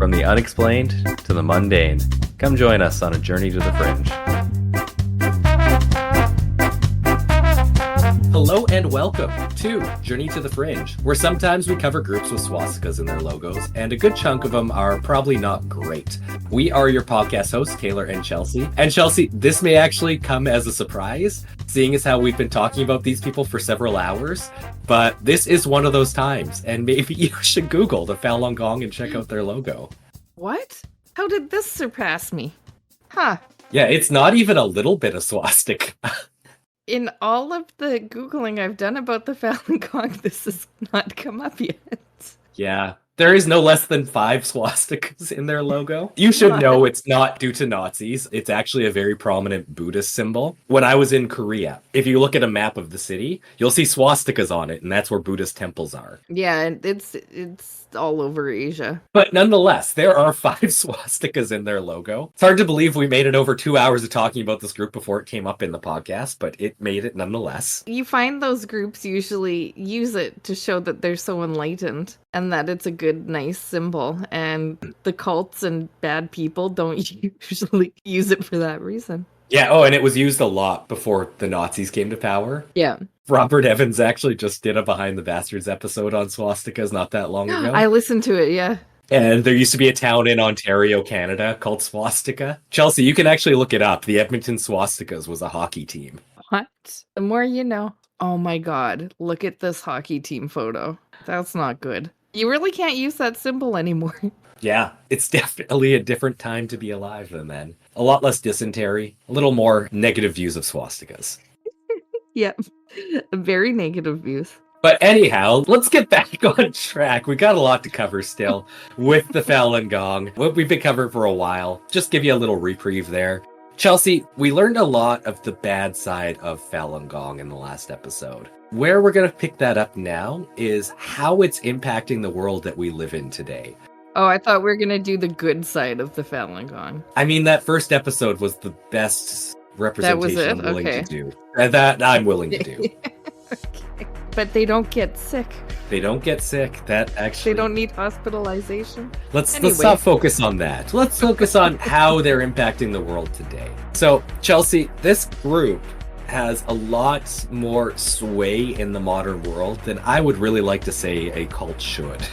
From the unexplained to the mundane, come join us on a journey to the fringe. Hello and welcome to Journey to the Fringe, where sometimes we cover groups with swastikas in their logos, and a good chunk of them are probably not great. We are your podcast hosts, Taylor and Chelsea. And Chelsea, this may actually come as a surprise, seeing as how we've been talking about these people for several hours, but this is one of those times, and maybe you should Google the Falun Gong and check out their logo. What? How did this surpass me? Huh. Yeah, it's not even a little bit of swastika. In all of the Googling I've done about the Falun Gong, this has not come up yet. Yeah, there is no less than 5 swastikas in their logo. You should know it's not due to Nazis. It's actually a very prominent Buddhist symbol. When I was in Korea, if you look at a map of the city, you'll see swastikas on it, and that's where Buddhist temples are. Yeah, and it's all over Asia. But nonetheless, there are 5 swastikas in their logo. It's hard to believe we made it over 2 hours of talking about this group before it came up in the podcast, but it made it nonetheless. You find those groups usually use it to show that they're so enlightened and that it's a good, nice symbol. And the cults and bad people don't usually use it for that reason. Yeah, oh, and it was used a lot before the Nazis came to power. Yeah. Robert Evans actually just did a Behind the Bastards episode on swastikas not that long ago. I listened to it, yeah. And there used to be a town in Ontario, Canada called Swastika. Chelsea, you can actually look it up. The Edmonton Swastikas was a hockey team. What? The more you know. Oh my god, look at this hockey team photo. That's not good. You really can't use that symbol anymore. Yeah, it's definitely a different time to be alive than then. A lot less dysentery, a little more negative views of swastikas. Yep, very negative views. But anyhow, let's get back on track. We got a lot to cover still with the Falun Gong. What we've been covering for a while. Just give you a little reprieve there. Chelsea, we learned a lot of the bad side of Falun Gong in the last episode. Where we're going to pick that up now is how it's impacting the world that we live in today. Oh, I thought we were going to do the good side of the Falun Gong. I mean, that first episode was the best representation I'm willing to do. That I'm willing to do. Okay. But they don't get sick. They don't get sick. That actually... They don't need hospitalization. Let's not focus on that. Let's focus on how they're impacting the world today. So, Chelsea, this group has a lot more sway in the modern world than I would really like to say a cult should.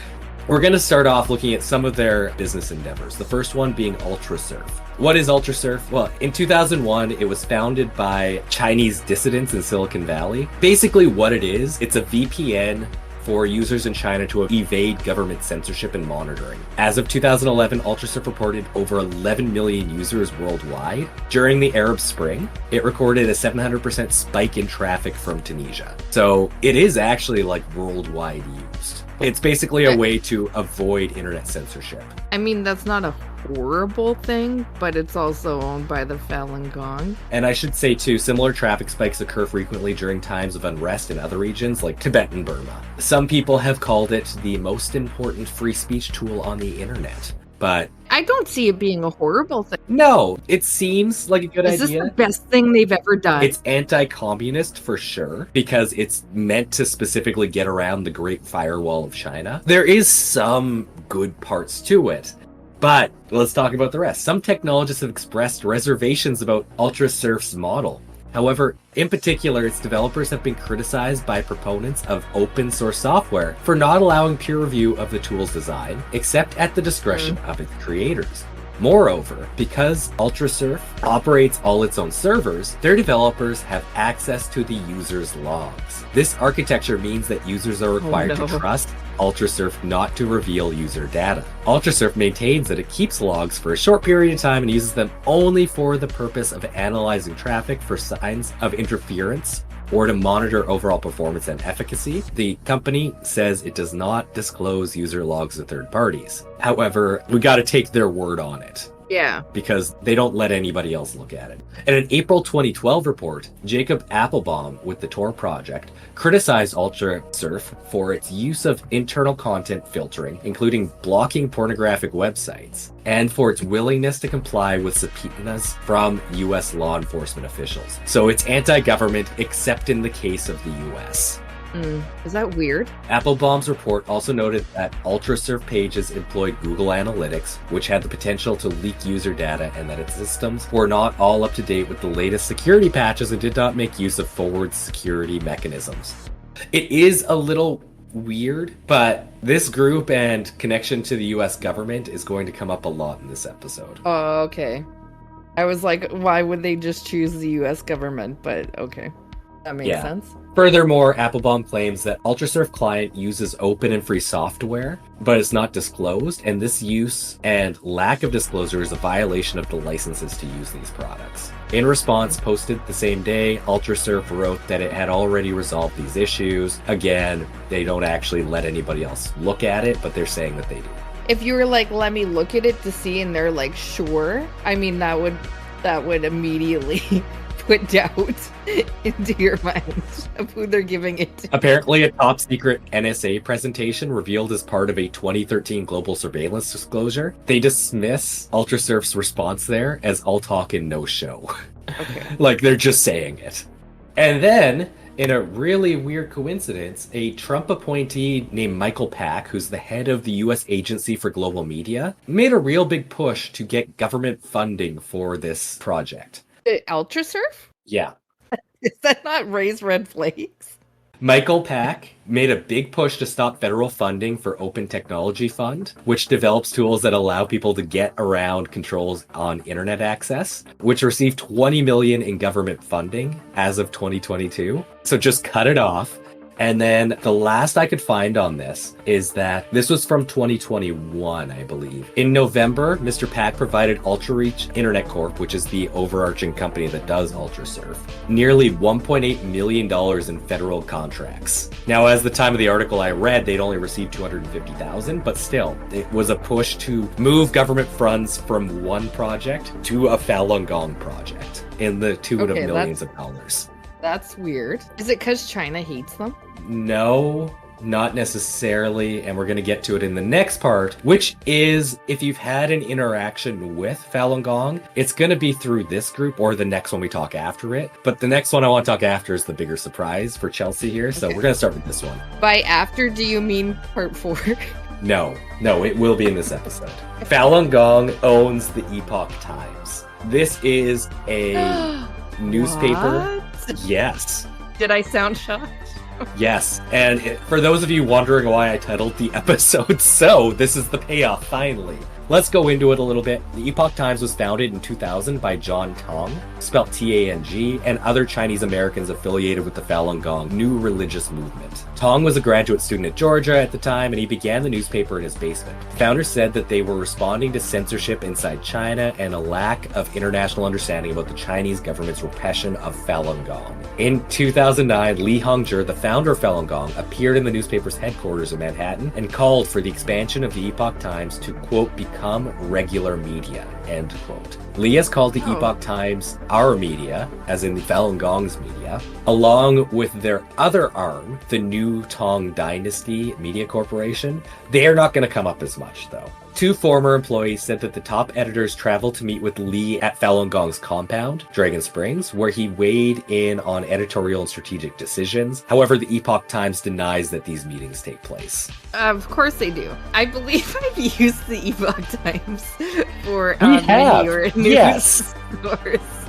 We're going to start off looking at some of their business endeavors. The first one being UltraSurf. What is UltraSurf? Well, in 2001, it was founded by Chinese dissidents in Silicon Valley. Basically what it is, it's a VPN for users in China to evade government censorship and monitoring. As of 2011, UltraSurf reported over 11 million users worldwide. During the Arab Spring, it recorded a 700% spike in traffic from Tunisia. So it is actually like worldwide used. It's basically a way to avoid internet censorship. I mean, that's not a horrible thing, but it's also owned by the Falun Gong. And I should say too, similar traffic spikes occur frequently during times of unrest in other regions like Tibet and Burma. Some people have called it the most important free speech tool on the internet. But I don't see it being a horrible thing. No, it seems like a good idea. Is this the best thing they've ever done? It's anti-communist for sure, because it's meant to specifically get around the Great Firewall of China. There is some good parts to it, but let's talk about the rest. Some technologists have expressed reservations about UltraSurf's model. However, in particular, its developers have been criticized by proponents of open source software for not allowing peer review of the tool's design, except at the discretion of its creators. Moreover, because UltraSurf operates all its own servers, their developers have access to the user's logs. This architecture means that users are required to trust UltraSurf not to reveal user data. UltraSurf maintains that it keeps logs for a short period of time and uses them only for the purpose of analyzing traffic for signs of interference or to monitor overall performance and efficacy. The company says it does not disclose user logs to third parties. However, we got to take their word on it. Yeah. Because they don't let anybody else look at it. In an April 2012 report, Jacob Applebaum with the Tor project criticized UltraSurf for its use of internal content filtering, including blocking pornographic websites, and for its willingness to comply with subpoenas from US law enforcement officials. So it's anti-government, except in the case of the US. Is that weird? Applebaum's report also noted that ultrasurf pages employed Google Analytics, which had the potential to leak user data, and that its systems were not all up to date with the latest security patches and did not make use of forward security mechanisms. It is a little weird, but this group and connection to the US government is going to come up a lot in this episode. Oh, okay. I was like, why would they just choose the US government? But okay. That makes sense. Furthermore, Applebaum claims that Ultrasurf client uses open and free software, but it's not disclosed, and this use and lack of disclosure is a violation of the licenses to use these products. In response, posted the same day, Ultrasurf wrote that it had already resolved these issues. Again, they don't actually let anybody else look at it, but they're saying that they do. If you were like, let me look at it to see, and they're like, sure, I mean, that would immediately put doubt into your mind of who they're giving it to. Apparently, a top secret NSA presentation revealed as part of a 2013 global surveillance disclosure, they dismiss Ultrasurf's response there as all talk and no show. Okay. Like, they're just saying it. And then, in a really weird coincidence, a Trump appointee named Michael Pack, who's the head of the U.S. Agency for Global Media, made a real big push to get government funding for this project. Ultrasurf? Yeah. Does that not raise red flags? Michael Pack made a big push to stop federal funding for Open Technology Fund, which develops tools that allow people to get around controls on internet access, which received $20 million in government funding as of 2022. So just cut it off. And then the last I could find on this is that this was from 2021, I believe. In November, Mr. Pack provided UltraReach Internet Corp, which is the overarching company that does Ultrasurf, nearly $1.8 million in federal contracts. Now, as the time of the article I read, they'd only received $250,000, but still, it was a push to move government funds from one project to a Falun Gong project in the tune of millions of dollars. That's weird. Is it because China hates them? No, not necessarily, and we're going to get to it in the next part, which is if you've had an interaction with Falun Gong, it's going to be through this group or the next one we talk after it. But the next one I want to talk after is the bigger surprise for Chelsea here, so we're going to start with this one. By after, do you mean part 4? No, it will be in this episode. Falun Gong owns the Epoch Times. This is a newspaper. What? Yes. Did I sound shocked? Yes, and for those of you wondering why I titled the episode so, this is the payoff, finally. Let's go into it a little bit. The Epoch Times was founded in 2000 by John Tong, spelt T-A-N-G, and other Chinese Americans affiliated with the Falun Gong new religious movement. Tong was a graduate student at Georgia at the time, and he began the newspaper in his basement. The founder said that they were responding to censorship inside China and a lack of international understanding about the Chinese government's repression of Falun Gong. In 2009, Li Hongzhi, the founder of Falun Gong, appeared in the newspaper's headquarters in Manhattan and called for the expansion of the Epoch Times to, quote, become regular media, end quote. Li has called the Epoch Times our media, as in the Falun Gong's media, along with their other arm, the New Tong Dynasty Media Corporation. They are not going to come up as much, though. Two former employees said that the top editors traveled to meet with Li at Falun Gong's compound, Dragon Springs, where he weighed in on editorial and strategic decisions. However, the Epoch Times denies that these meetings take place. Of course they do. I believe I've used the Epoch Times for your news source.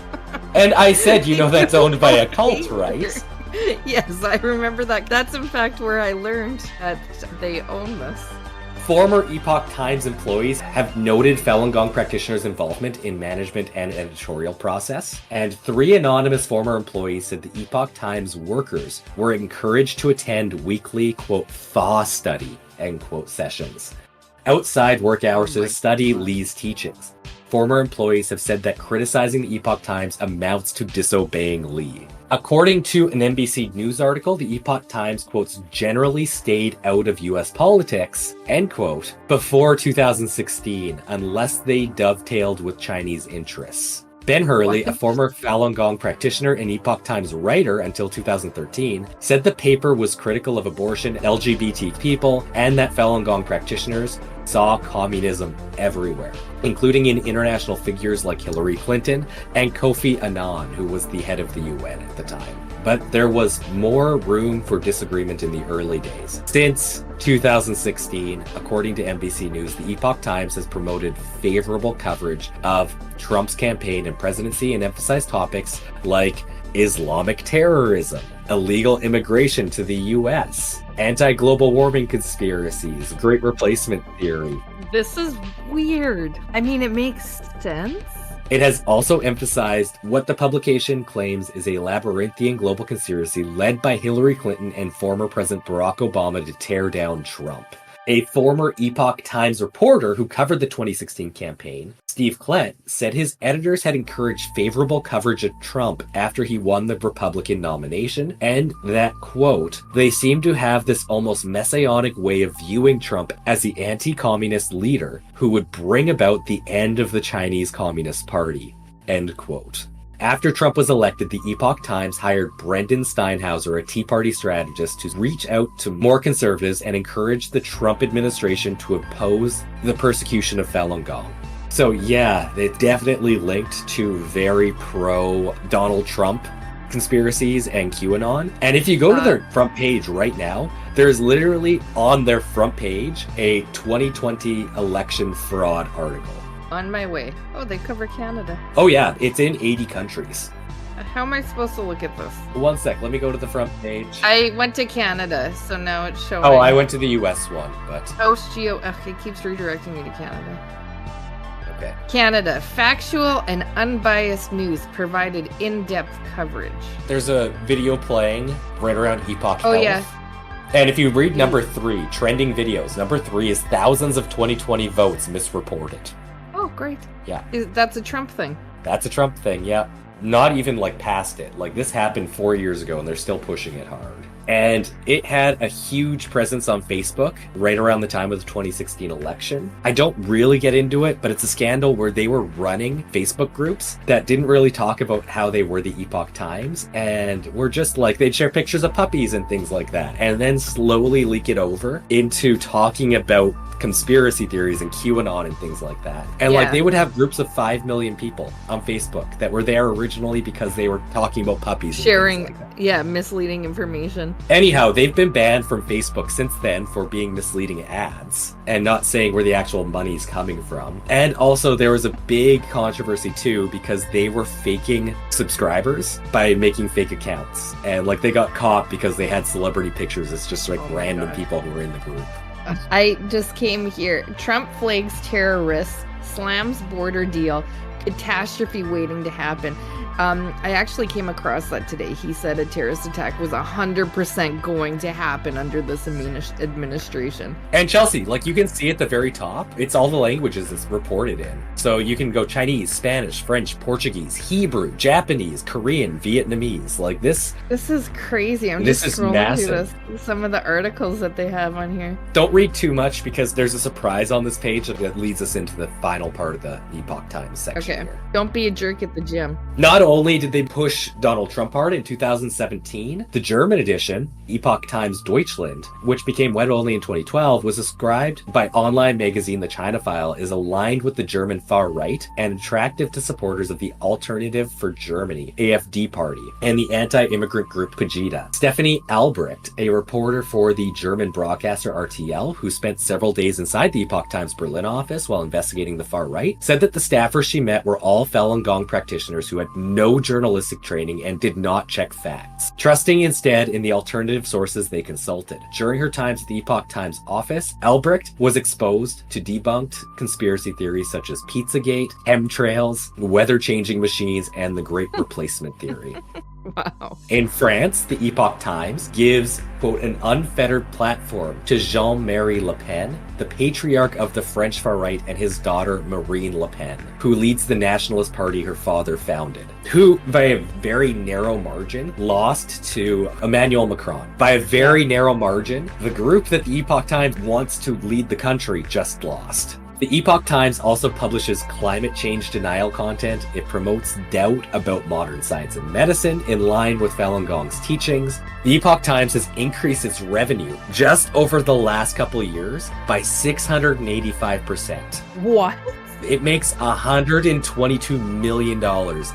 And I said, that's owned by a cult, right? Yes, I remember that. That's in fact where I learned that they own this. Former Epoch Times employees have noted Falun Gong practitioners' involvement in management and editorial process, and 3 anonymous former employees said the Epoch Times workers were encouraged to attend weekly, quote, thaw study, end quote, sessions outside work hours to study Li's teachings. Former employees have said that criticizing the Epoch Times amounts to disobeying Li. According to an NBC News article, the Epoch Times, quotes, generally stayed out of U.S. politics, end quote, before 2016, unless they dovetailed with Chinese interests. Ben Hurley, a former Falun Gong practitioner and Epoch Times writer until 2013, said the paper was critical of abortion, LGBT people, and that Falun Gong practitioners saw communism everywhere, including in international figures like Hillary Clinton and Kofi Annan, who was the head of the UN at the time. but there was more room for disagreement in the early days. Since 2016, according to NBC News, the Epoch Times has promoted favorable coverage of Trump's campaign and presidency and emphasized topics like Islamic terrorism, illegal immigration to the US, anti-global warming conspiracies, great replacement theory. This is weird. I mean, it makes sense. It has also emphasized what the publication claims is a labyrinthian global conspiracy led by Hillary Clinton and former President Barack Obama to tear down Trump. A former Epoch Times reporter who covered the 2016 campaign, Steve Klett, said his editors had encouraged favorable coverage of Trump after he won the Republican nomination, and that, quote, they seem to have this almost messianic way of viewing Trump as the anti-communist leader who would bring about the end of the Chinese Communist Party, end quote. After Trump was elected, the Epoch Times hired Brendan Steinhauser, a Tea Party strategist, to reach out to more conservatives and encourage the Trump administration to oppose the persecution of Falun Gong. So yeah, it's definitely linked to very pro-Donald Trump conspiracies and QAnon. And if you go to their front page right now, there's literally on their front page a 2020 election fraud article. On my way. Oh, they cover Canada. Oh yeah, it's in 80 countries. How am I supposed to look at this? One sec, let me go to the front page. I went to Canada, so now it's showing. Oh, I went to the US one, but... Post Geo... Okay, it keeps redirecting me to Canada. Okay. Canada. Factual and unbiased news provided in-depth coverage. There's a video playing right around Epoch Oh, Health. yeah. And if you read number 3, trending videos, number 3 is thousands of 2020 votes misreported. Oh, great. Yeah. That's a Trump thing. That's a Trump thing, yeah. Not even like past it. Like this happened 4 years ago and they're still pushing it hard. And it had a huge presence on Facebook right around the time of the 2016 election. I don't really get into it, but it's a scandal where they were running Facebook groups that didn't really talk about how they were the Epoch Times and were just like, they'd share pictures of puppies and things like that, and then slowly leak it over into talking about conspiracy theories and QAnon and things like that. And like they would have groups of 5 million people on Facebook that were there originally because they were talking about puppies and sharing things like that. misleading information. Anyhow, they've been banned from Facebook since then for being misleading ads and not saying where the actual money's coming from. And also there was a big controversy too because they were faking subscribers by making fake accounts. And like they got caught because they had celebrity pictures. It's just like random people who were in the group. I just came here. Trump flags terrorists, slams border deal, catastrophe waiting to happen. I actually came across that today. He said a terrorist attack was 100% going to happen under this administration. And Chelsea, like you can see at the very top, it's all the languages it's reported in. So you can go Chinese, Spanish, French, Portuguese, Hebrew, Japanese, Korean, Vietnamese. Like this. This is crazy. I'm this just is scrolling massive. through some of the articles that they have on here. Don't read too much because there's a surprise on this page that leads us into the final part of the Epoch Times section Okay. here. Don't be a jerk at the gym. Not only did they push Donald Trump hard in 2017, the German edition, Epoch Times Deutschland, which became web only in 2012, was described by online magazine The China File as aligned with the German far right and attractive to supporters of the Alternative for Germany, AfD party, and the anti-immigrant group Pegida. Stephanie Albrecht, a reporter for the German broadcaster RTL, who spent several days inside the Epoch Times Berlin office while investigating the far right, said that the staffers she met were all Falun Gong practitioners who had no journalistic training and did not check facts, trusting instead in the alternative sources they consulted. During her times at the Epoch Times office, Albrecht was exposed to debunked conspiracy theories such as Pizzagate, chemtrails, weather-changing machines, and the Great Replacement Theory. Wow. In France, the Epoch Times gives, quote, an unfettered platform to Jean-Marie Le Pen, the patriarch of the French far right, and his daughter Marine Le Pen, who leads the Nationalist Party her father founded, who, by a very narrow margin, lost to Emmanuel Macron. By a very narrow margin, the group that the Epoch Times wants to lead the country just lost. The Epoch Times also publishes climate change denial content. It promotes doubt about modern science and medicine in line with Falun Gong's teachings. The Epoch Times has increased its revenue just over the last couple of years by 685%. What? It makes $122 million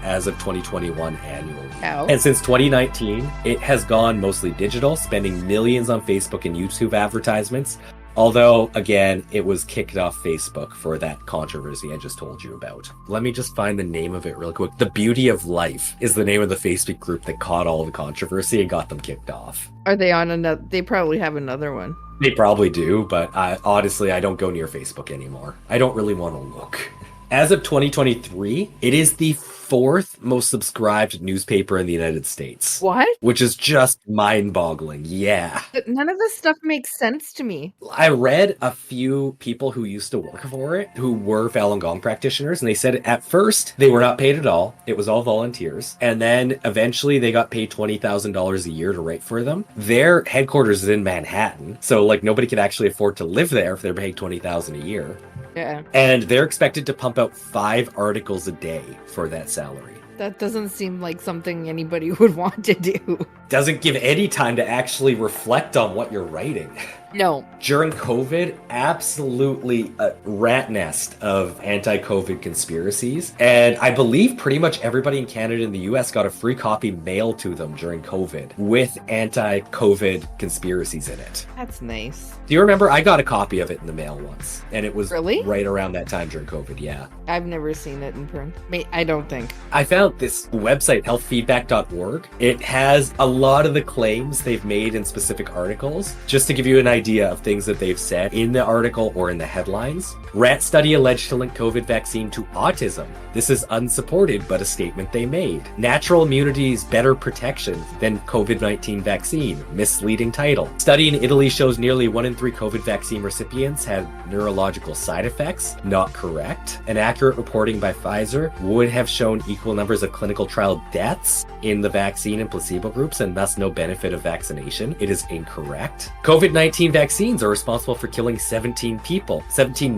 as of 2021 annually. Ow. And since 2019, it has gone mostly digital, spending millions on Facebook and YouTube advertisements. Although, again, it was kicked off Facebook for that controversy I just told you about. Let me just find the name of it real quick. The Beauty of Life is the name of the Facebook group that caught all the controversy and got them kicked off. Are they on another? They probably have another one. They probably do, but honestly, I don't go near Facebook anymore. I don't really want to look. As of 2023, it is the fourth most subscribed newspaper in the United States. What? Which is just mind-boggling. Yeah. But none of this stuff makes sense to me. I read a few people who used to work for it who were Falun Gong practitioners, and they said at first they were not paid at all. It was all volunteers. And then eventually they got paid $20,000 a year to write for them. Their headquarters is in Manhattan, so like nobody could actually afford to live there if they're paid $20,000 a year. Yeah. And they're expected to pump out 5 articles a day for that salary. That doesn't seem like something anybody would want to do. Doesn't give any time to actually reflect on what you're writing. No. During COVID, absolutely a rat nest of anti-COVID conspiracies. And I believe pretty much everybody in Canada and the US got a free copy mailed to them during COVID with anti-COVID conspiracies in it. That's nice. Do you remember? I got a copy of it in the mail once. And it was Really? right around that time during COVID, yeah. I've never seen it in print. I don't think. I found this website, healthfeedback.org. It has a lot of the claims they've made in specific articles. Just to give you an idea of things that they've said in the article or in the headlines. Rat study alleged to link COVID vaccine to autism. This is unsupported, but a statement they made. Natural immunity is better protection than COVID-19 vaccine. Misleading title. Study in Italy shows nearly 1 in 3 COVID vaccine recipients had neurological side effects. Not correct. An accurate reporting by Pfizer would have shown equal numbers of clinical trial deaths in the vaccine and placebo groups and thus no benefit of vaccination. It is incorrect. COVID-19 vaccines are responsible for killing 17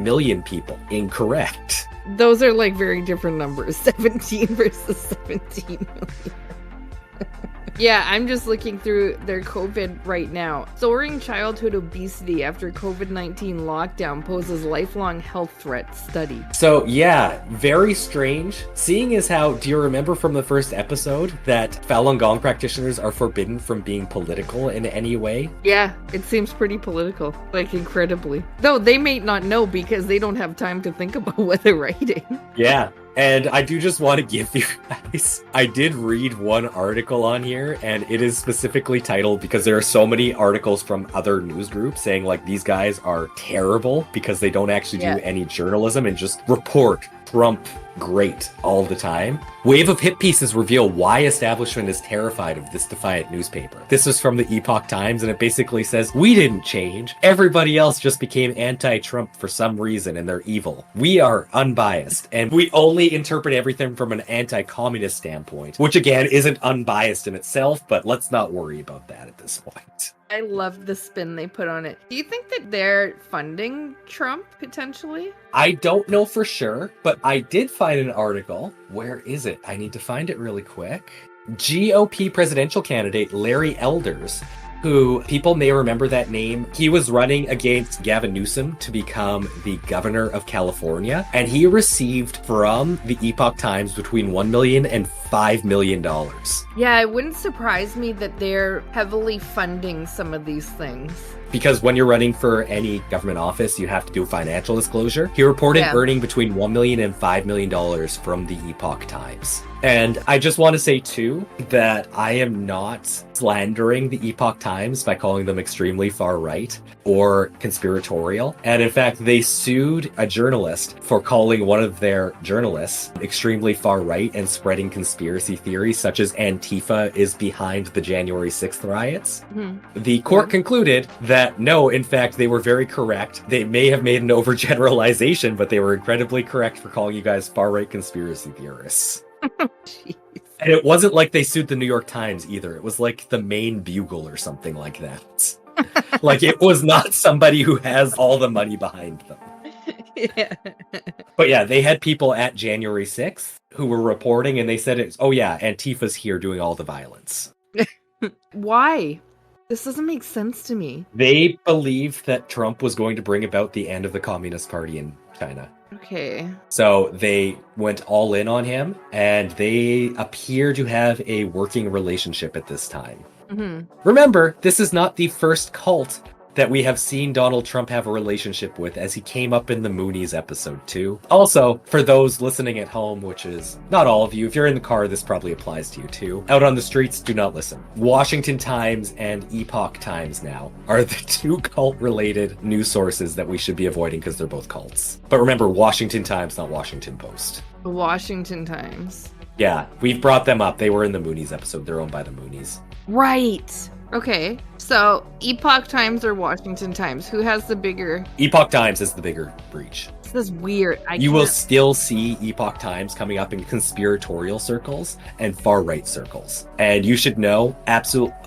million people. Incorrect. Those are like very different numbers. 17 versus 17 million. Yeah, I'm just looking through their COVID right now. Soaring childhood obesity after COVID-19 lockdown poses lifelong health threat study. So yeah, very strange. Seeing as how, do you remember from the first episode that Falun Gong practitioners are forbidden from being political in any way? Yeah, it seems pretty political, like incredibly. Though they may not know because they don't have time to think about what they're writing. Yeah. And I do just want to give you guys, I did read one article on here and it is specifically titled because there are so many articles from other news groups saying like these guys are terrible because they don't actually do any journalism and just report Trump great all the time. Wave of hit pieces reveal why establishment is terrified of this defiant newspaper. This is from the Epoch Times and it basically says, we didn't change. Everybody else just became anti-Trump for some reason and they're evil. We are unbiased and we only interpret everything from an anti-communist standpoint, which again isn't unbiased in itself, but let's not worry about that at this point. I love the spin they put on it. Do you think that they're funding Trump potentially? I don't know for sure, but I did find an article. Where is it? I need to find it really quick. GOP presidential candidate Larry Elders, who people may remember that name. He was running against Gavin Newsom to become the governor of California, and he received from the Epoch Times between $1 million and $5 million. Yeah, it wouldn't surprise me that they're heavily funding some of these things. Because when you're running for any government office, you have to do financial disclosure. He reported earning between $1 million and $5 million from the Epoch Times. And I just want to say, too, that I am not slandering the Epoch Times by calling them extremely far-right or conspiratorial. And in fact, they sued a journalist for calling one of their journalists extremely far-right and spreading conspiracy theories such as Antifa is behind the January 6th riots. Mm-hmm. The court concluded that no, in fact, they were very correct. They may have made an overgeneralization, but they were incredibly correct for calling you guys far-right conspiracy theorists. Jeez. And it wasn't like they sued the New York Times either. It was like the Maine Bugle or something like that. Like it was not somebody who has all the money behind them. Yeah. But yeah, they had people at January 6th who were reporting and they said, oh yeah, Antifa's here doing all the violence. Why? This doesn't make sense to me. They believed that Trump was going to bring about the end of the Communist Party in China. Okay. So they went all in on him, and they appear to have a working relationship at this time. Mm-hmm. Remember, this is not the first cult that we have seen Donald Trump have a relationship with, as he came up in the Moonies episode 2. Also, for those listening at home, which is not all of you, if you're in the car, this probably applies to you too. Out on the streets, do not listen. Washington Times and Epoch Times now are the two cult-related news sources that we should be avoiding because they're both cults. But remember, Washington Times, not Washington Post. The Washington Times. Yeah, we've brought them up. They were in the Moonies episode. They're owned by the Moonies. Right. Okay. So, Epoch Times or Washington Times? Who has the bigger... Epoch Times is the bigger breach. This is weird. You will still see Epoch Times coming up in conspiratorial circles and far-right circles. And you should know,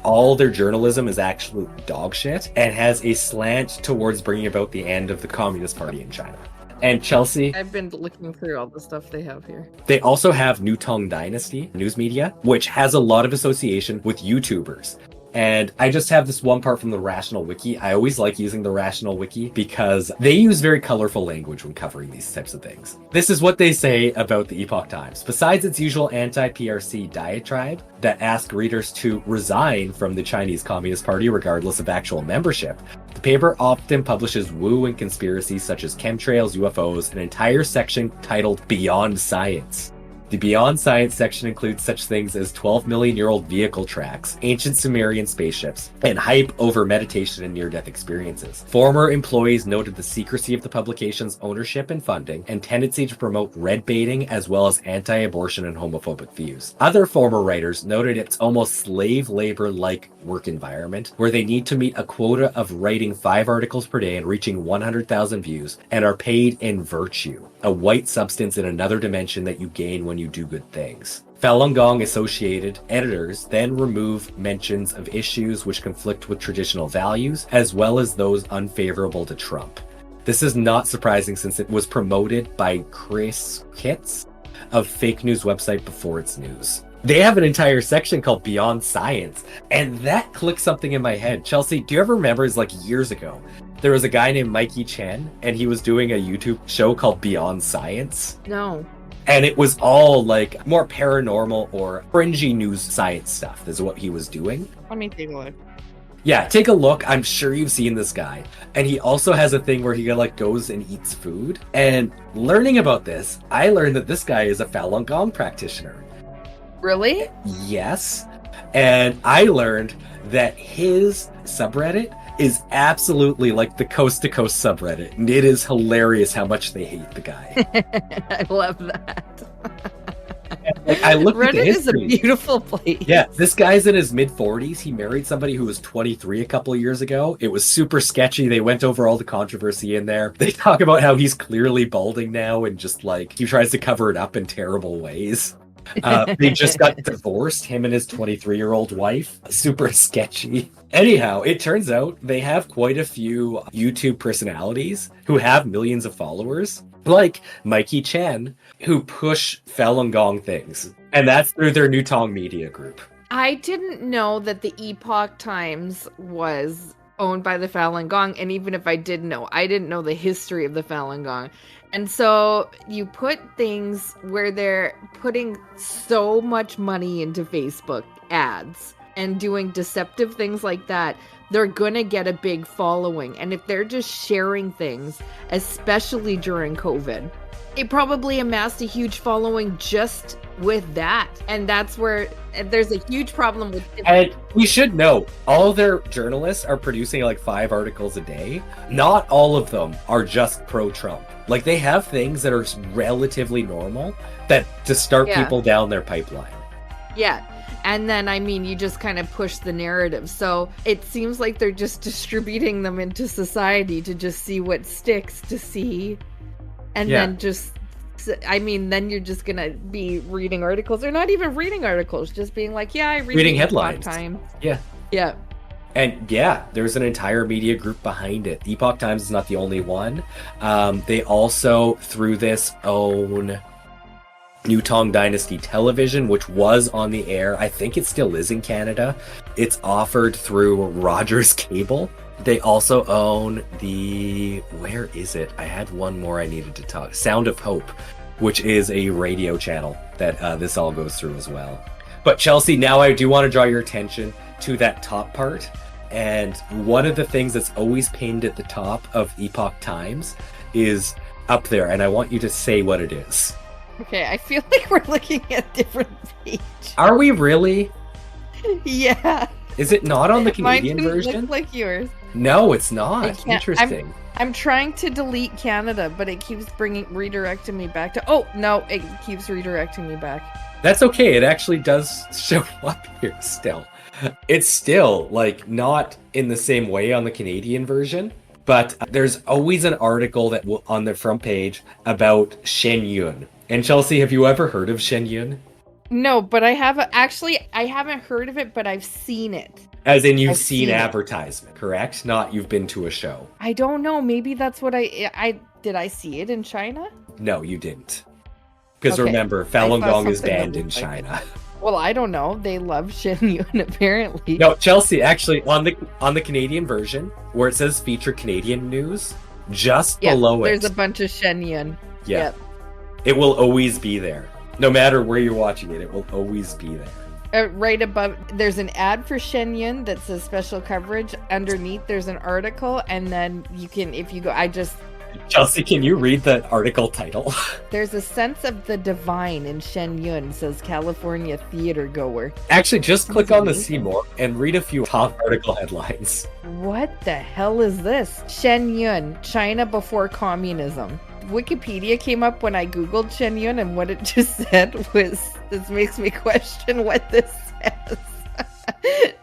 all their journalism is absolute dog shit and has a slant towards bringing about the end of the Communist Party in China. And Chelsea, I've been looking through all the stuff they have here. They also have New Tong Dynasty news media, which has a lot of association with YouTubers. And I just have this one part from the Rational Wiki. I always like using the Rational Wiki because they use very colorful language when covering these types of things. This is what they say about the Epoch Times. Besides its usual anti-PRC diatribe that ask readers to resign from the Chinese Communist Party regardless of actual membership, the paper often publishes woo and conspiracies such as chemtrails, UFOs, an entire section titled Beyond Science. The Beyond Science section includes such things as 12-million-year-old vehicle tracks, ancient Sumerian spaceships, and hype over meditation and near-death experiences. Former employees noted the secrecy of the publication's ownership and funding, and tendency to promote red baiting as well as anti-abortion and homophobic views. Other former writers noted its almost slave labor-like work environment, where they need to meet a quota of writing 5 articles per day and reaching 100,000 views, and are paid in virtue, a white substance in another dimension that you gain when you do good things. Falun Gong associated editors then remove mentions of issues which conflict with traditional values, as well as those unfavorable to Trump. This is not surprising since it was promoted by Chris Kitts of fake news website Before It's News. They have an entire section called Beyond Science, and that clicked something in my head. Chelsea, do you ever remember, it's like years ago, there was a guy named Mikey Chen, and he was doing a YouTube show called Beyond Science? No. And it was all like more paranormal or fringy news science stuff is what he was doing. Let me take a look. Yeah, take a look. I'm sure you've seen this guy. And he also has a thing where he like goes and eats food. And learning about this, I learned that this guy is a Falun Gong practitioner. Really? Yes. And I learned that his subreddit is absolutely like the coast to coast subreddit. And it is hilarious how much they hate the guy. I love that. Like, I looked at the Reddit is a history. beautiful place. Yeah, this guy's in his mid-40s. He married somebody who was 23 a couple of years ago. It was super sketchy. They went over all the controversy in there. They talk about how he's clearly balding now and just like he tries to cover it up in terrible ways. They just got divorced, him and his 23-year-old wife. Super sketchy. Anyhow, it turns out they have quite a few YouTube personalities who have millions of followers, like Mikey Chen, who push Falun Gong things. And that's through their New Tong Media group. I didn't know that the Epoch Times was owned by the Falun Gong, and even if I did know, I didn't know the history of the Falun Gong. And so you put things where they're putting so much money into Facebook ads and doing deceptive things like that, they're gonna get a big following. And if they're just sharing things, especially during COVID, it probably amassed a huge following just with that. And that's where there's a huge problem with it. And we should know, all their journalists are producing like 5 articles a day. Not all of them are just pro-Trump. Like they have things that are relatively normal that to start people down their pipeline. Yeah. And then, I mean, you just kind of push the narrative. So it seems like they're just distributing them into society to just see what sticks, to see. And then just, I mean, then you're just going to be reading articles. Or not even reading articles, just being like, yeah, I reading headlines. Time. Yeah. Yeah. And yeah, there's an entire media group behind it. Epoch Times is not the only one. They also, through this, own New Tong Dynasty Television, which was on the air. I think it still is in Canada. It's offered through Rogers Cable. They also own where is it? I had one more I needed to talk. Sound of Hope, which is a radio channel that this all goes through as well. But Chelsea, now I do want to draw your attention to that top part. And one of the things that's always pinned at the top of Epoch Times is up there. And I want you to say what it is. Okay, I feel like we're looking at different pages. Are we really? Yeah. Is it not on the Canadian Mine didn't version? look like yours. No, it's not. Interesting. I'm trying to delete Canada, but it keeps redirecting me back to... Oh, no, it keeps redirecting me back. That's okay. It actually does show up here still. It's still, like, not in the same way on the Canadian version, but there's always an article that will on the front page about Shen Yun. And Chelsea, have you ever heard of Shen Yun? No, but I haven't heard of it, but I've seen it. As in you've seen advertisement, correct? Not you've been to a show. I don't know. Maybe that's what did I see it in China? No, you didn't. Because remember, Falun Gong is banned in China. Well, I don't know. They love Shen Yun, apparently. No, Chelsea, actually, on the Canadian version, where it says feature Canadian news, just below there's a bunch of Shen Yun. Yeah. Yep. It will always be there. No matter where you're watching it, it will always be there. Right above, there's an ad for Shen Yun that says special coverage. Underneath, there's an article, and then you can, if you go, Chelsea, can you read the article title? There's a sense of the divine in Shen Yun, says California theater goer. Actually, just click on the See More and read a few top article headlines. What the hell is this? Shen Yun, China before communism. Wikipedia came up when I googled Shen Yun, and what it just said was, this makes me question what this says.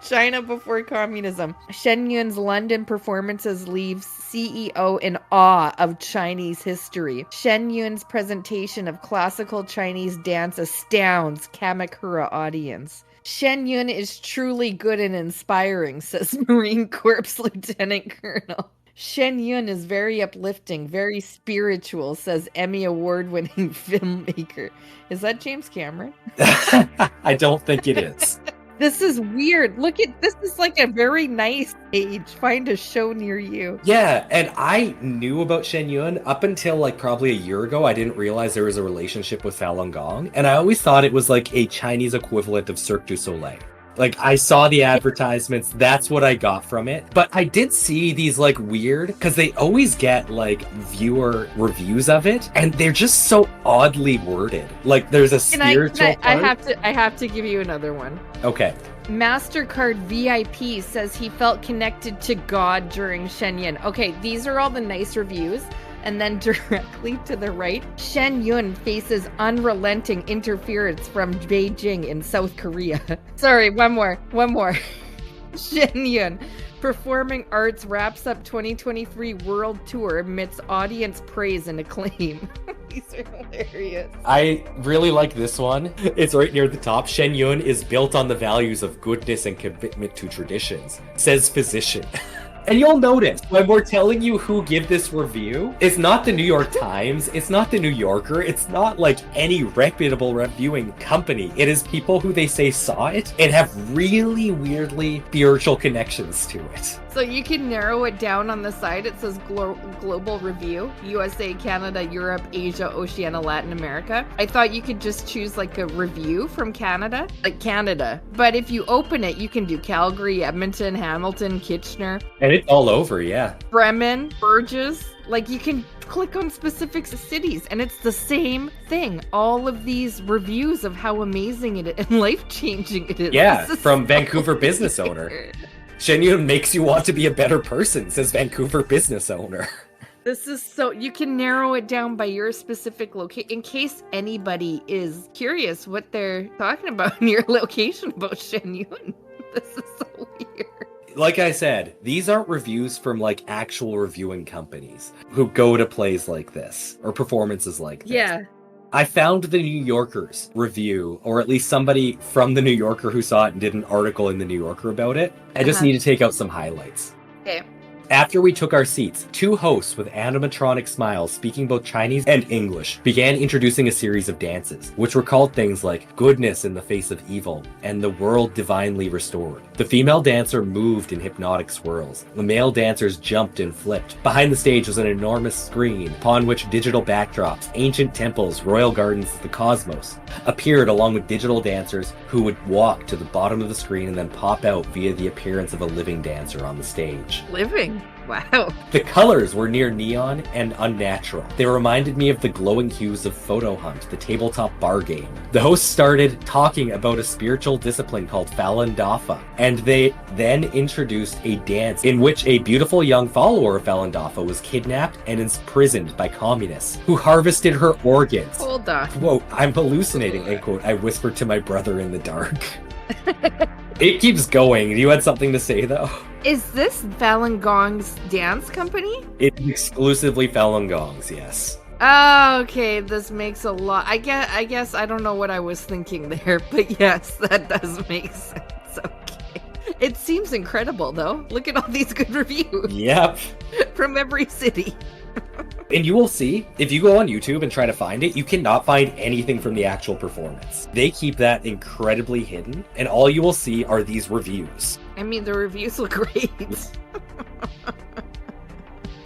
China before communism. Shen Yun's London performances leave CEO in awe of Chinese history. Shen Yun's presentation of classical Chinese dance astounds Kamakura audience. Shen Yun is truly good and inspiring, says Marine Corps Lieutenant Colonel. Shen Yun is very uplifting, very spiritual, says Emmy Award-winning filmmaker. Is that James Cameron? I don't think it is. This is weird. Look at this. Is like a very nice page. Find a show near you. Yeah, and I knew about Shen Yun up until like probably a year ago. I didn't realize there was a relationship with Falun Gong, and I always thought it was like a Chinese equivalent of Cirque du Soleil. Like, I saw the advertisements, that's what I got from it. But I did see these, like, weird, because they always get, like, viewer reviews of it, and they're just so oddly worded. Like, there's a spiritual part. I have to give you another one. Okay. MasterCard VIP says he felt connected to God during Shen Yun. Okay, these are all the nice reviews. And then directly to the right, Shen Yun faces unrelenting interference from Beijing in South Korea. Sorry, one more. Shen Yun, Performing Arts wraps up 2023 World Tour amidst audience praise and acclaim. These are hilarious. I really like this one. It's right near the top. Shen Yun is built on the values of goodness and commitment to traditions, says physician. And you'll notice when we're telling you who give this review, it's not the New York Times, it's not the New Yorker, it's not like any reputable reviewing company. It is people who they say saw it and have really weirdly spiritual connections to it. So you can narrow it down on the side. It says global review, USA, Canada, Europe, Asia, Oceania, Latin America. I thought you could just choose like a review from Canada, like Canada. But if you open it, you can do Calgary, Edmonton, Hamilton, Kitchener. And it's all over, yeah. Bremen, Burgess. Like you can click on specific cities and it's the same thing. All of these reviews of how amazing it is and life-changing it is. Yeah, from Vancouver business owner. Shen Yun makes you want to be a better person, says Vancouver business owner. This is so, you can narrow it down by your specific location in case anybody is curious what they're talking about in your location about Shen Yun. This is so weird. Like I said, these aren't reviews from like actual reviewing companies who go to plays like this or performances like this. Yeah. I found the New Yorker's review, or at least somebody from the New Yorker who saw it and did an article in the New Yorker about it. I just need to take out some highlights. Okay. After we took our seats, two hosts with animatronic smiles speaking both Chinese and English began introducing a series of dances, which were called things like goodness in the face of evil and the world divinely restored. The female dancer moved in hypnotic swirls. The male dancers jumped and flipped. Behind the stage was an enormous screen upon which digital backdrops, ancient temples, royal gardens, the cosmos appeared along with digital dancers who would walk to the bottom of the screen and then pop out via the appearance of a living dancer on the stage. Living? Wow. The colors were near neon and unnatural. They reminded me of the glowing hues of Photo Hunt, the tabletop bar game. The host started talking about a spiritual discipline called Falun Dafa, and they then introduced a dance in which a beautiful young follower of Falun Dafa was kidnapped and imprisoned by communists who harvested her organs. Hold on. Quote, I'm hallucinating, end quote, I whispered to my brother in the dark. It keeps going. You had something to say, though? Is this Falun Gong's dance company? It's exclusively Falun Gong's, yes. Oh, okay. This makes a lot. I guess I don't know what I was thinking there, but yes, that does make sense. Okay. It seems incredible, though. Look at all these good reviews. Yep. From every city. And you will see, if you go on YouTube and try to find it, you cannot find anything from the actual performance. They keep that incredibly hidden, and all you will see are these reviews. I mean, the reviews look great.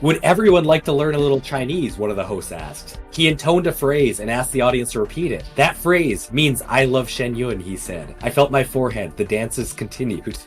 Would everyone like to learn a little Chinese? One of the hosts asked. He intoned a phrase and asked the audience to repeat it. That phrase means I love Shen Yun, he said. I felt my forehead. The dances continued.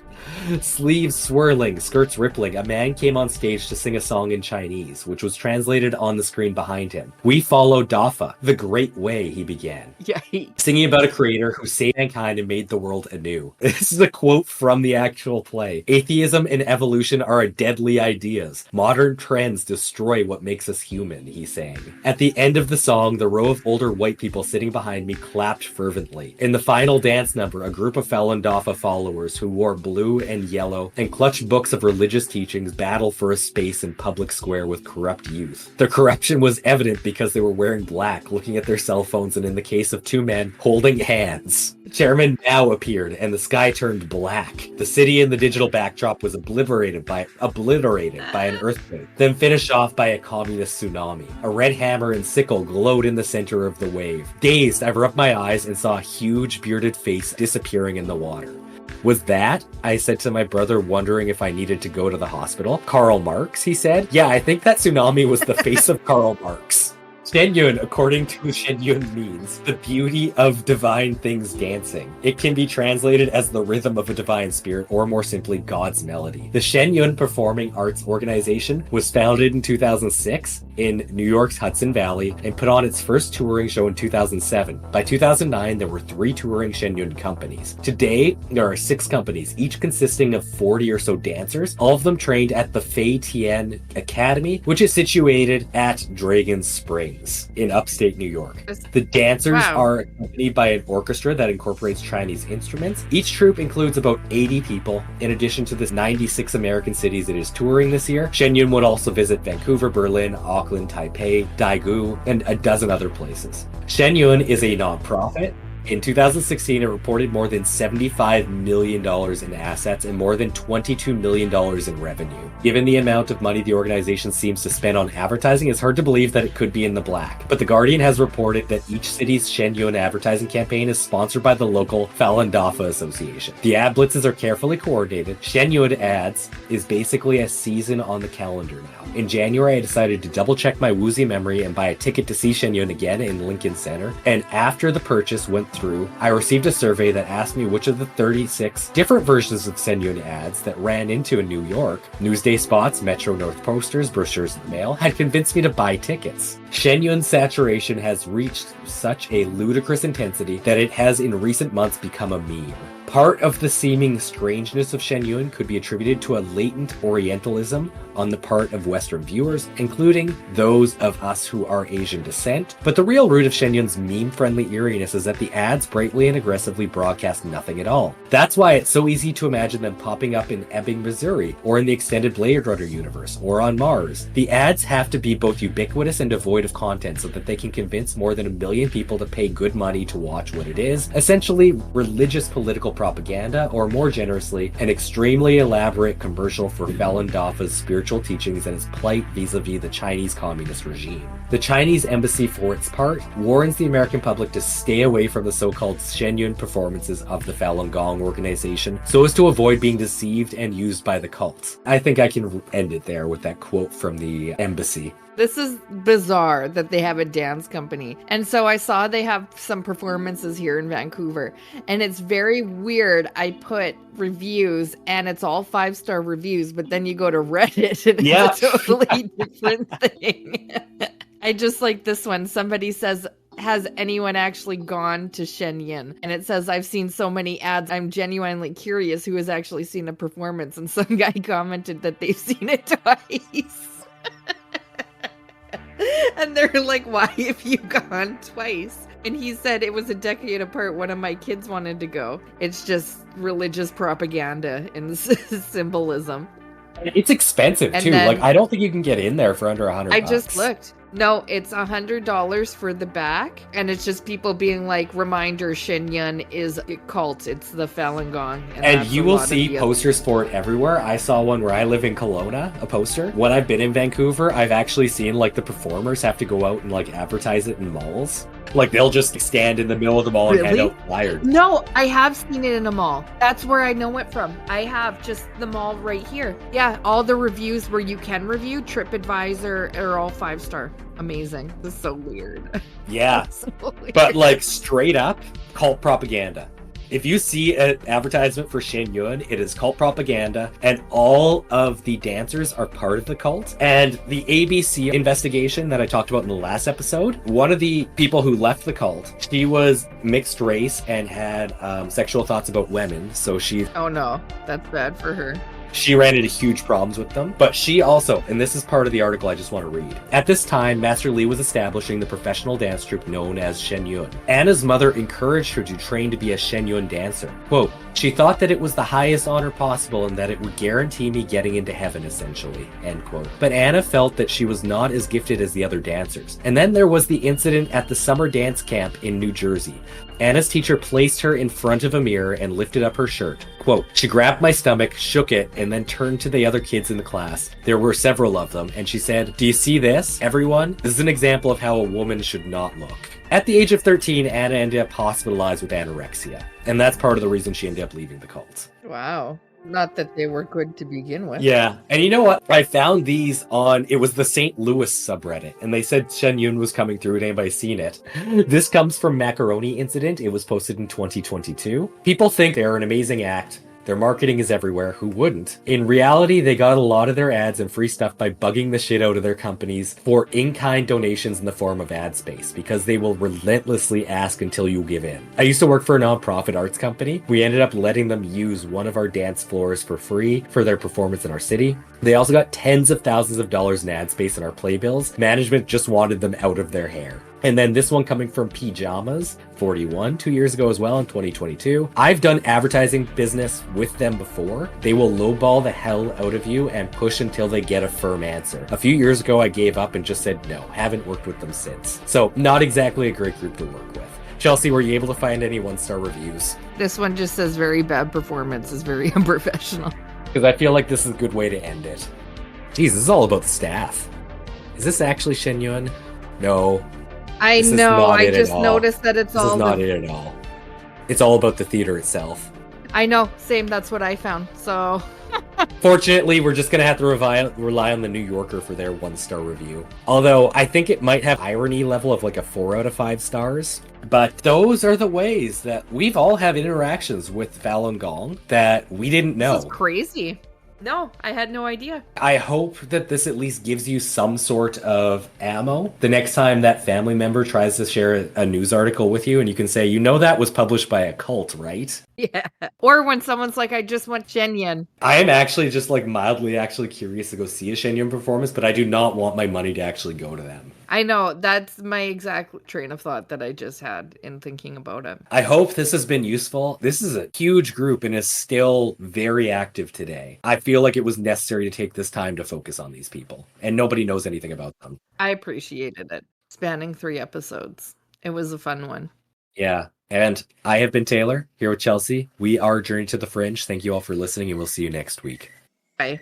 Sleeves swirling, skirts rippling, a man came on stage to sing a song in Chinese, which was translated on the screen behind him. We followed Dafa, the great way, he began. Yikes. Singing about a creator who saved mankind and made the world anew. This is a quote from the actual play. Atheism and evolution are deadly ideas. Modern trends destroy what makes us human, he sang. At the end of the song, the row of older white people sitting behind me clapped fervently. In the final dance number, a group of Falun Dafa followers who wore blue and yellow and clutched books of religious teachings battle for a space in public square with corrupt youth. The corruption was evident because they were wearing black, looking at their cell phones, and in the case of two men holding hands. Chairman Mao appeared and the sky turned black. The city in the digital backdrop was obliterated by an earthquake, then finished off by a communist tsunami. A red hammer and sickle glowed in the center of the wave. Dazed, I rubbed my eyes and saw a huge bearded face disappearing in the water. Was that? I said to my brother, wondering if I needed to go to the hospital. Karl Marx, he said. Yeah, I think that tsunami was the face of Karl Marx. Shen Yun, according to Shen Yun, means the beauty of divine things dancing. It can be translated as the rhythm of a divine spirit, or more simply, God's melody. The Shen Yun Performing Arts Organization was founded in 2006 in New York's Hudson Valley and put on its first touring show in 2007. By 2009, there were 3 touring Shen Yun companies. Today, there are 6 companies, each consisting of 40 or so dancers, all of them trained at the Fei Tian Academy, which is situated at Dragon Springs in upstate New York. The dancers are accompanied by an orchestra that incorporates Chinese instruments. Each troupe includes about 80 people. In addition to the 96 American cities it is touring this year, Shen Yun would also visit Vancouver, Berlin, Auckland, Taipei, Daegu, and a dozen other places. Shen Yun is a nonprofit. In 2016, it reported more than $75 million in assets and more than $22 million in revenue. Given the amount of money the organization seems to spend on advertising, it's hard to believe that it could be in the black. But The Guardian has reported that each city's Shen Yun advertising campaign is sponsored by the local Falun Dafa Association. The ad blitzes are carefully coordinated. Shen Yun ads is basically a season on the calendar now. In January, I decided to double check my woozy memory and buy a ticket to see Shen Yun again in Lincoln Center. And after the purchase went through, I received a survey that asked me which of the 36 different versions of Shen Yun ads that ran into in New York, Newsday spots, Metro North posters, brochures in the mail, had convinced me to buy tickets. Shen Yun's saturation has reached such a ludicrous intensity that it has in recent months become a meme. Part of the seeming strangeness of Shen Yun could be attributed to a latent Orientalism on the part of Western viewers, including those of us who are Asian descent. But the real root of Shen Yun's meme-friendly eeriness is that the ads brightly and aggressively broadcast nothing at all. That's why it's so easy to imagine them popping up in Ebbing, Missouri, or in the extended Blade Runner universe, or on Mars. The ads have to be both ubiquitous and devoid of content so that they can convince more than 1 million people to pay good money to watch what it is, essentially religious political cult propaganda, or more generously, an extremely elaborate commercial for Falun Dafa's spiritual teachings and his plight vis-a-vis the Chinese communist regime. The Chinese embassy, for its part, warns the American public to stay away from the so-called Shen performances of the Falun Gong organization so as to avoid being deceived and used by the cult. I think I can end it there with that quote from the embassy. This is bizarre that they have a dance company. And so I saw they have some performances here in Vancouver. And it's very weird. I put reviews and it's all 5-star reviews, but then you go to Reddit and it's a totally different thing. I just like this one. Somebody says, has anyone actually gone to Shen? And it says, I've seen so many ads. I'm genuinely curious who has actually seen a performance. And some guy commented that they've seen it twice. And they're like, why have you gone twice? And he said it was a decade apart. One of my kids wanted to go. It's just religious propaganda and symbolism. It's expensive too. Like, I don't think you can get in there for under $100. I just looked. No, it's $100 for the back, and it's just people being like, reminder, Shen is a cult. It's the Falun Gong. And you will see posters for it everywhere. I saw one where I live in Kelowna, a poster. When I've been in Vancouver, I've actually seen like the performers have to go out and like advertise it in malls. Like, they'll just stand in the middle of the mall and hand out flyers. No, I have seen it in a mall. That's where I know it from. I have just the mall right here. Yeah, all the reviews where you can review, TripAdvisor, are all 5-star. Amazing. This is so weird. Yeah. So weird. But like, straight up, cult propaganda. If you see an advertisement for Shen it is cult propaganda, and all of the dancers are part of the cult. And the ABC investigation that I talked about in the last episode, one of the people who left the cult, she was mixed race and had sexual thoughts about women. So she... Oh no, that's bad for her. She ran into huge problems with them, but she also, and this is part of the article I just want to read. At this time, Master Li was establishing the professional dance troupe known as Shen Yun. Anna's mother encouraged her to train to be a Shen Yun dancer. Quote, she thought that it was the highest honor possible and that it would guarantee me getting into heaven, essentially, end quote. But Anna felt that she was not as gifted as the other dancers. And then there was the incident at the summer dance camp in New Jersey. Anna's teacher placed her in front of a mirror and lifted up her shirt. Quote, she grabbed my stomach, shook it, and then turned to the other kids in the class. There were several of them, and she said, do you see this, everyone? This is an example of how a woman should not look. At the age of 13, Anna ended up hospitalized with anorexia. And that's part of the reason she ended up leaving the cult. Wow. Not that they were good to begin with. Yeah. And you know what? I found these on, it was the St. Louis subreddit, and they said Shen Yun was coming through. Had anybody seen it? This comes from Macaroni Incident. It was posted in 2022. People think they're an amazing act. Their marketing is everywhere. Who wouldn't? In reality, they got a lot of their ads and free stuff by bugging the shit out of their companies for in-kind donations in the form of ad space, because they will relentlessly ask until you give in. I used to work for a nonprofit arts company. We ended up letting them use one of our dance floors for free for their performance in our city. They also got tens of thousands of dollars in ad space in our playbills. Management just wanted them out of their hair. And then this one coming from Pajamas 41 2 years ago as well, in 2022. I've done advertising business with them before. They will lowball the hell out of you and push until they get a firm answer. A few years ago, I gave up and just said no. Haven't worked with them since. So not exactly a great group to work with. Chelsea, were you able to find any 1-star reviews? This one just says very bad performance, is very unprofessional. Because I feel like this is a good way to end it. Jeez, this is all about the staff. Is this actually Shen Yun? No. I know, I just noticed that it's all... This is not it at all. It's all about the theater itself. I know, same, that's what I found, so... Fortunately, we're just going to have to rely on the New Yorker for their 1-star review. Although, I think it might have irony level of like a 4 out of 5 stars. But those are the ways that we've all had interactions with Falun Gong that we didn't know. This is crazy. No, I had no idea. I hope that this at least gives you some sort of ammo the next time that family member tries to share a news article with you, and you can say, you know, that was published by a cult, right? Yeah. Or when someone's like, I just want Shen Yun. I am actually just like mildly actually curious to go see a Shen Yun performance, but I do not want my money to actually go to them. I know, that's my exact train of thought that I just had in thinking about it. I hope this has been useful. This is a huge group and is still very active today. I feel like it was necessary to take this time to focus on these people, and nobody knows anything about them. I appreciated it. Spanning 3 episodes. It was a fun one. Yeah. And I have been Taylor, here with Chelsea. We are Journey to the Fringe. Thank you all for listening, and we'll see you next week. Bye.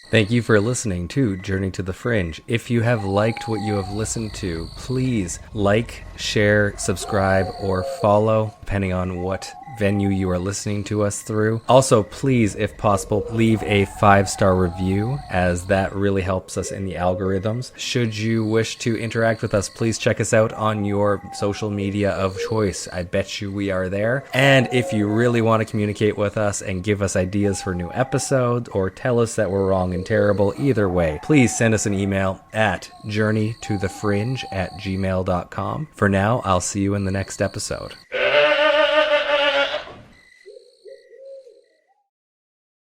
Thank you for listening to Journey to the Fringe. If you have liked what you have listened to, please like, share, subscribe, or follow, depending on what venue you are listening to us through. Also, please, if possible, leave a 5-star review, as that really helps us in the algorithms. Should you wish to interact with us, please check us out on your social media of choice. I bet you we are there. And if you really want to communicate with us and give us ideas for new episodes, or tell us that we're wrong and terrible, either way, please send us an email at journeytothefringe@gmail.com. For now, I'll see you in the next episode.